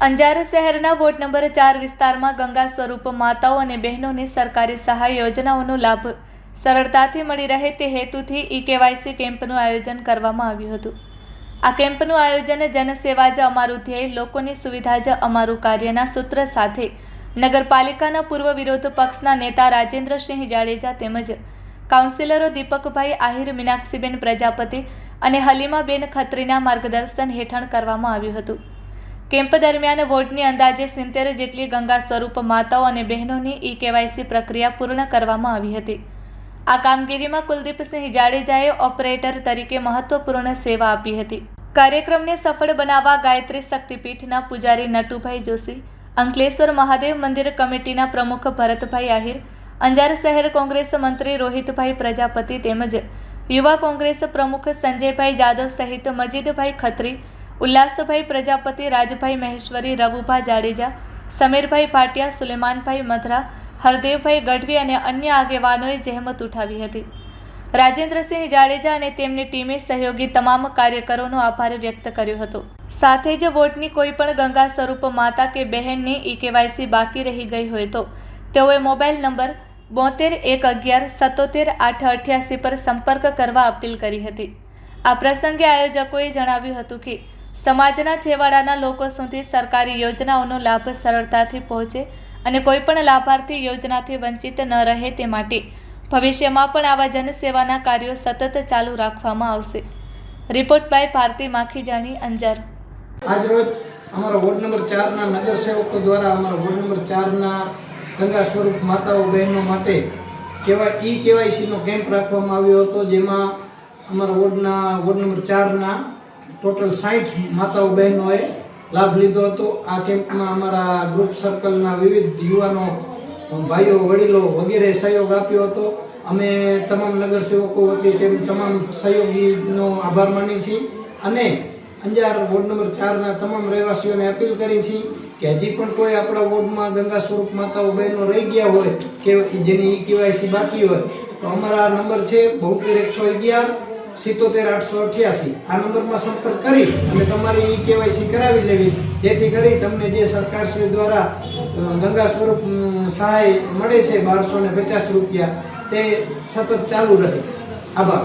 અંજાર શહેરના ward number 4 વિસ્તારમાં ગંગા સ્વરૂપ માતાઓ અને બહેનોને સરકારી સહાય યોજનાઓનો લાભ સરળતાથી મળી રહે તે હેતુથી ઈ-કેવાયસી કેમ્પનું આયોજન કરવામાં આવ્યું હતું। આ કેમ્પનું આયોજન જનસેવા જ અમારું ધ્યેય, લોકોની સુવિધા જ અમારું કાર્યના સૂત્ર સાથે નગરપાલિકાના પૂર્વ વિરોધ પક્ષના નેતા રાજેન્દ્રસિંહ જાડેજા તેમજ કાઉન્સિલરો દીપકભાઈ આહિર, મીનાક્ષીબેન પ્રજાપતિ અને હલીમાબેન ખત્રીના માર્ગદર્શન હેઠળ કરવામાં આવ્યું હતું। કેમ્પ દરમિયાન વોર્ડની અંદાજે 70 જેટલી ગંગા સ્વરૂપ માતાઓ અને બહેનોની ઈ-કેવાયસી પ્રક્રિયા પૂર્ણ કરવામાં આવી હતી। આ કામગીરીમાં કુલદીપસિંહ જાડેજાએ ઓપરેટર તરીકે મહત્વપૂર્ણ સેવા આપી હતી। કાર્યક્રમને સફળ બનાવવા ગાયત્રી શક્તિપીઠના પૂજારી નટુભાઈ જોશી, અંકલેશ્વર મહાદેવ મંદિર કમિટીના પ્રમુખ ભરતભાઈ આહિર, અંજાર શહેર કોંગ્રેસ મંત્રી રોહિતભાઈ પ્રજાપતિ તેમજ યુવા કોંગ્રેસ પ્રમુખ સંજયભાઈ જાદવ સહિત મજીદભાઈ ખત્રી, ઉલ્લાસભાઈ પ્રજાપતિ, રાજભાઈ મહેશ્વરી, રવુભા જાડેજા, સમીરભાઈ ભાટિયા, સુલેમાનભાઈ મધરા, હરદેવભાઈ ગઢવી અને અન્ય આગેવાનોએ જહેમત ઉઠાવી હતી। રાજેન્દ્રસિંહ જાડેજા અને તેમની ટીમે સહયોગી તમામ કાર્યકરોનો આભાર વ્યક્ત કર્યો હતો। સાથે જ વોર્ડની કોઈ પણ ગંગા સ્વરૂપ માતા કે બહેનની ઈ-કેવાયસી બાકી રહી ગઈ હોય તો તેઓએ મોબાઈલ નંબર 7211777888 પર સંપર્ક કરવા અપીલ કરી હતી। આ પ્રસંગે આયોજકોએ જણાવ્યું હતું કે સમાજના છેવાડાના લોકો સુધી સરકારી યોજનાઓનો લાભ સરળતાથી પહોંચે અને કોઈપણ લાભાર્થી યોજનાથી વંચિત ન રહે તે માટે ભવિષ્યમાં પણ આવા જનસેવાના કાર્યો સતત ચાલુ રાખવામાં આવશે। Report by Bharti Makhijani, Anjar. આજરોજ અમારા વોર્ડ નંબર 4 ના નગરસેવકો દ્વારા અમારા વોર્ડ નંબર 4 ના ગંગા સ્વરૂપ માતાઓ બહેનો માટે ઈ-કેવાયસી નો કેમ્પ રાખવામાં આવ્યો હતો, જેમાં અમારા વોર્ડ નંબર 4 ના ટોટલ 60 માતાઓ બહેનોએ લાભ લીધો હતો। આ કેમ્પમાં અમારા ગ્રુપ સર્કલના વિવિધ યુવાનો, ભાઈઓ, વડીલો વગેરે સહયોગ આપ્યો હતો। અમે તમામ નગરસેવકો વતી તેમ તમામ સહયોગીનો આભાર માની છીએ અને અંજાર વોર્ડ નંબર 4 ના તમામ રહેવાસીઓને અપીલ કરી છે કે હજી પણ કોઈ આપણા વોર્ડમાં ગંગા સ્વરૂપ માતાઓ બહેનો રહી ગયા હોય કે જેની ઈ-કેવાયસી બાકી હોય તો અમારા નંબર છે 72 111 77 888। આ નંબરમાં સંપર્ક કરી અને તમારી ઈ-કેવાયસી કરાવી લેવી, જેથી કરી તમને જે સરકારશ્રી દ્વારા ગંગા સ્વરૂપ સહાય મળે છે 1250 રૂપિયા તે સતત ચાલુ રહે। આભાર।